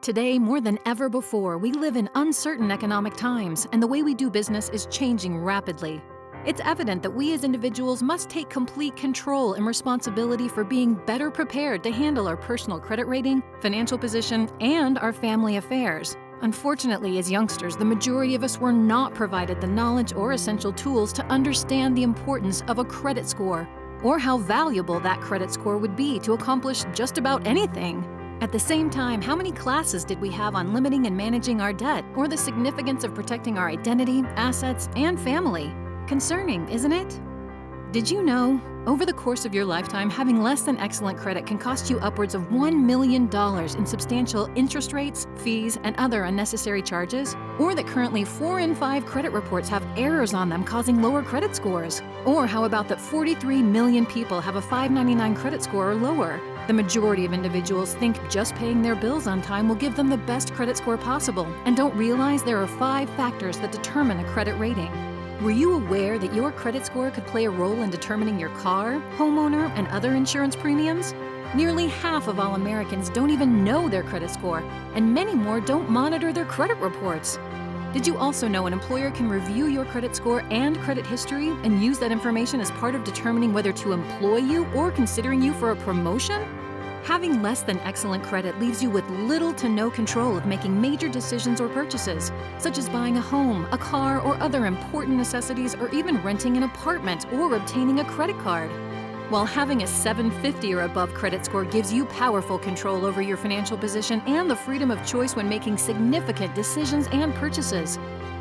Today, more than ever before, we live in uncertain economic times, and the way we do business is changing rapidly. It's evident that we as individuals must take complete control and responsibility for being better prepared to handle our personal credit rating, financial position, and our family affairs. Unfortunately, as youngsters, the majority of us were not provided the knowledge or essential tools to understand the importance of a credit score, or how valuable that credit score would be to accomplish just about anything. At the same time, how many classes did we have on limiting and managing our debt, or the significance of protecting our identity, assets, and family? Concerning, isn't it? Did you know, over the course of your lifetime, having less than excellent credit can cost you upwards of $1 million in substantial interest rates, fees, and other unnecessary charges? Or that currently 4 in 5 credit reports have errors on them causing lower credit scores? Or how about that 43 million people have a 599 credit score or lower? The majority of individuals think just paying their bills on time will give them the best credit score possible, and don't realize there are 5 factors that determine a credit rating. Were you aware that your credit score could play a role in determining your car, homeowner, and other insurance premiums? Nearly half of all Americans don't even know their credit score, and many more don't monitor their credit reports. Did you also know an employer can review your credit score and credit history and use that information as part of determining whether to employ you or considering you for a promotion? Having less than excellent credit leaves you with little to no control of making major decisions or purchases, such as buying a home, a car, or other important necessities, or even renting an apartment or obtaining a credit card. While having a 750 or above credit score gives you powerful control over your financial position and the freedom of choice when making significant decisions and purchases.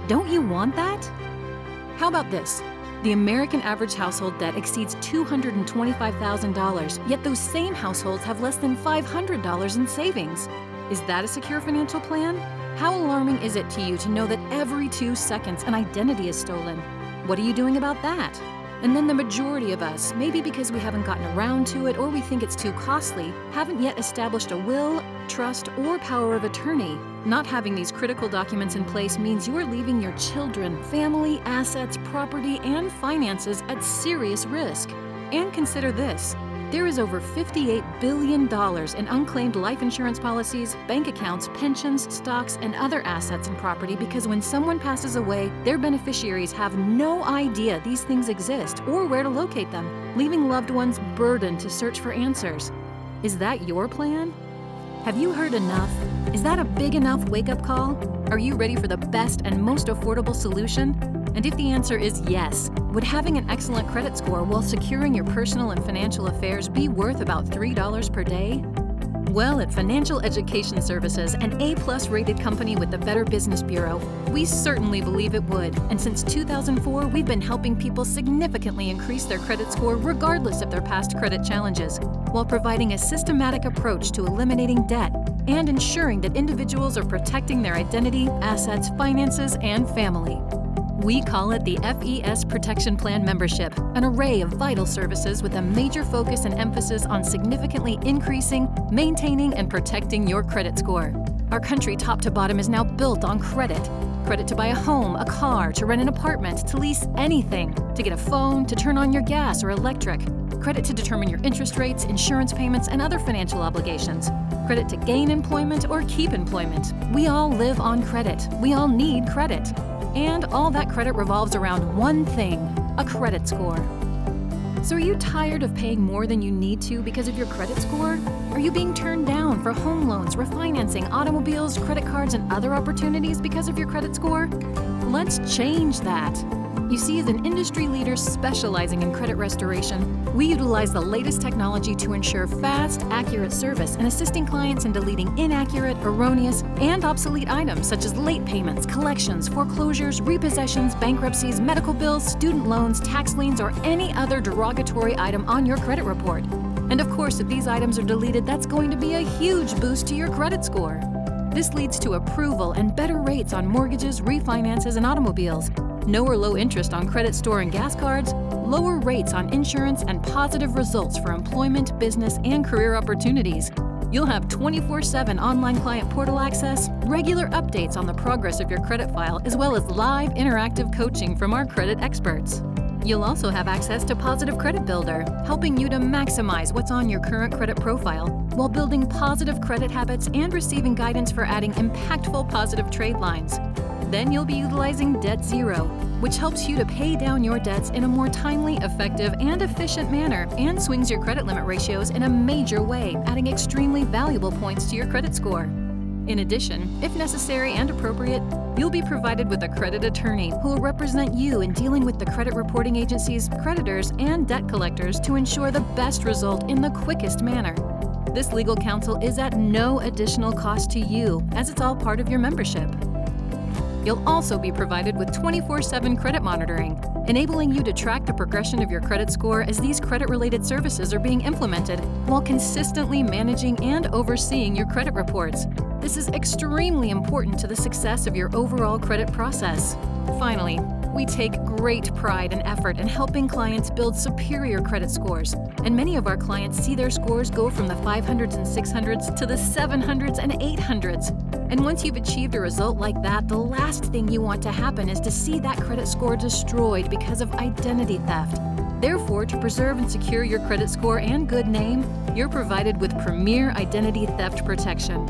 Don't you want that? How about this? The American average household debt exceeds $225,000, yet those same households have less than $500 in savings. Is that a secure financial plan? How alarming is it to you to know that every 2 seconds an identity is stolen? What are you doing about that? And then the majority of us, maybe because we haven't gotten around to it or we think it's too costly, haven't yet established a will, trust, or power of attorney. Not having these critical documents in place means you are leaving your children, family, assets, property, and finances at serious risk. And consider this. There is over $58 billion in unclaimed life insurance policies, bank accounts, pensions, stocks, and other assets and property because when someone passes away, their beneficiaries have no idea these things exist or where to locate them, leaving loved ones burdened to search for answers. Is that your plan? Have you heard enough? Is that a big enough wake-up call? Are you ready for the best and most affordable solution? And if the answer is yes, would having an excellent credit score while securing your personal and financial affairs be worth about $3 per day? Well, at Financial Education Services, an A-plus rated company with the Better Business Bureau, we certainly believe it would. And since 2004, we've been helping people significantly increase their credit score regardless of their past credit challenges, while providing a systematic approach to eliminating debt and ensuring that individuals are protecting their identity, assets, finances, and family. We call it the FES Protection Plan membership, an array of vital services with a major focus and emphasis on significantly increasing, maintaining, and protecting your credit score. Our country top to bottom is now built on credit. Credit to buy a home, a car, to rent an apartment, to lease anything, to get a phone, to turn on your gas or electric. Credit to determine your interest rates, insurance payments, and other financial obligations. Credit to gain employment or keep employment. We all live on credit. We all need credit. And all that credit revolves around one thing, a credit score. So are you tired of paying more than you need to because of your credit score? Are you being turned down for home loans, refinancing, automobiles, credit cards, and other opportunities because of your credit score? Let's change that. You see, as an industry leader specializing in credit restoration, we utilize the latest technology to ensure fast, accurate service and assisting clients in deleting inaccurate, erroneous, and obsolete items such as late payments, collections, foreclosures, repossessions, bankruptcies, medical bills, student loans, tax liens, or any other derogatory item on your credit report. And of course, if these items are deleted, that's going to be a huge boost to your credit score. This leads to approval and better rates on mortgages, refinances, and automobiles. No or low interest on credit store and gas cards, lower rates on insurance, and positive results for employment, business, and career opportunities. You'll have 24/7 online client portal access, regular updates on the progress of your credit file, as well as live interactive coaching from our credit experts. You'll also have access to Positive Credit Builder, helping you to maximize what's on your current credit profile, while building positive credit habits and receiving guidance for adding impactful positive trade lines. Then you'll be utilizing Debt Zero, which helps you to pay down your debts in a more timely, effective, and efficient manner and swings your credit limit ratios in a major way, adding extremely valuable points to your credit score. In addition, if necessary and appropriate, you'll be provided with a credit attorney who will represent you in dealing with the credit reporting agencies, creditors, and debt collectors to ensure the best result in the quickest manner. This legal counsel is at no additional cost to you, as it's all part of your membership. You'll also be provided with 24/7 credit monitoring, enabling you to track the progression of your credit score as these credit-related services are being implemented, while consistently managing and overseeing your credit reports. This is extremely important to the success of your overall credit process. Finally, we take great pride and effort in helping clients build superior credit scores, and many of our clients see their scores go from the 500s and 600s to the 700s and 800s. And once you've achieved a result like that, the last thing you want to happen is to see that credit score destroyed because of identity theft. Therefore, to preserve and secure your credit score and good name, you're provided with premier identity theft protection.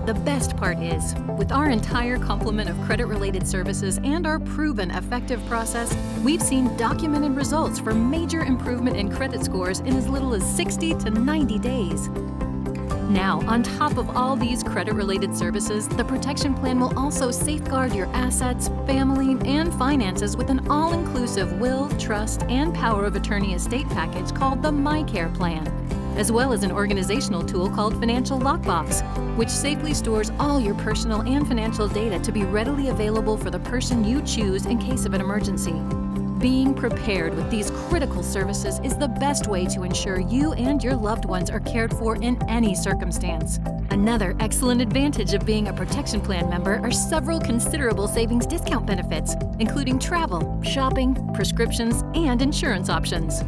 The best part is, with our entire complement of credit-related services and our proven effective process, we've seen documented results for major improvement in credit scores in as little as 60 to 90 days. Now, on top of all these credit-related services, the Protection Plan will also safeguard your assets, family, and finances with an all-inclusive will, trust, and power of attorney estate package called the MyCare Plan, as well as an organizational tool called Financial Lockbox, which safely stores all your personal and financial data to be readily available for the person you choose in case of an emergency. Being prepared with these critical services is the best way to ensure you and your loved ones are cared for in any circumstance. Another excellent advantage of being a Protection Plan member are several considerable savings discount benefits, including travel, shopping, prescriptions, and insurance options.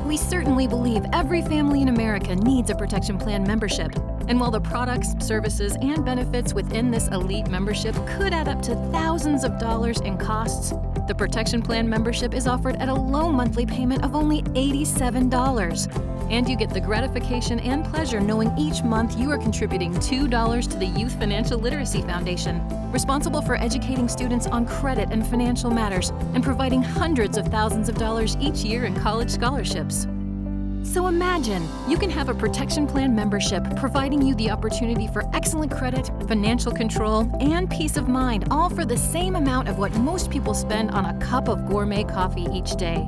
We certainly believe every family in America needs a Protection Plan membership. And while the products, services, and benefits within this elite membership could add up to thousands of dollars in costs, the Protection Plan membership is offered at a low monthly payment of only $87. And you get the gratification and pleasure knowing each month you are contributing $2 to the Youth Financial Literacy Foundation, responsible for educating students on credit and financial matters and providing hundreds of thousands of dollars each year in college scholarships. So imagine, you can have a Protection Plan membership providing you the opportunity for excellent credit, financial control, and peace of mind, all for the same amount of what most people spend on a cup of gourmet coffee each day.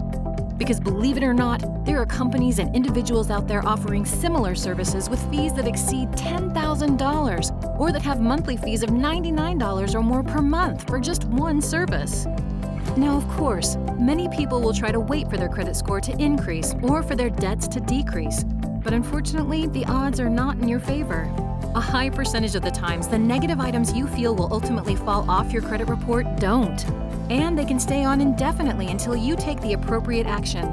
Because believe it or not, there are companies and individuals out there offering similar services with fees that exceed $10,000 or that have monthly fees of $99 or more per month for just one service. Now, of course, many people will try to wait for their credit score to increase or for their debts to decrease. But unfortunately, the odds are not in your favor. A high percentage of the times, the negative items you feel will ultimately fall off your credit report don't. And they can stay on indefinitely until you take the appropriate action.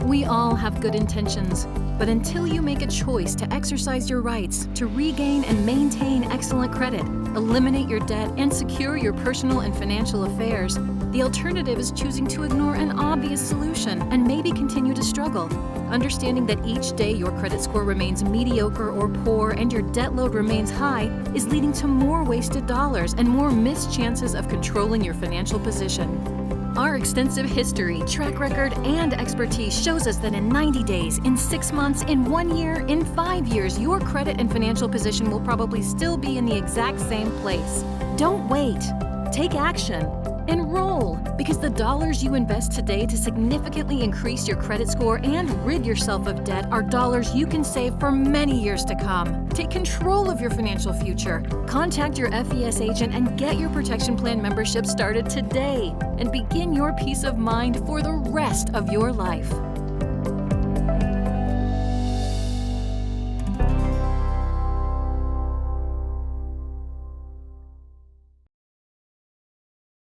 We all have good intentions, but until you make a choice to exercise your rights, to regain and maintain excellent credit, eliminate your debt, and secure your personal and financial affairs, the alternative is choosing to ignore an obvious solution and maybe continue to struggle. Understanding that each day your credit score remains mediocre or poor and your debt load remains high is leading to more wasted dollars and more missed chances of controlling your financial position. Our extensive history, track record, and expertise shows us that in 90 days, in 6 months, in 1 year, in 5 years, your credit and financial position will probably still be in the exact same place. Don't wait. Take action. Enroll, because the dollars you invest today to significantly increase your credit score and rid yourself of debt are dollars you can save for many years to come. Take control of your financial future. Contact your FES agent and get your Protection Plan membership started today and begin your peace of mind for the rest of your life.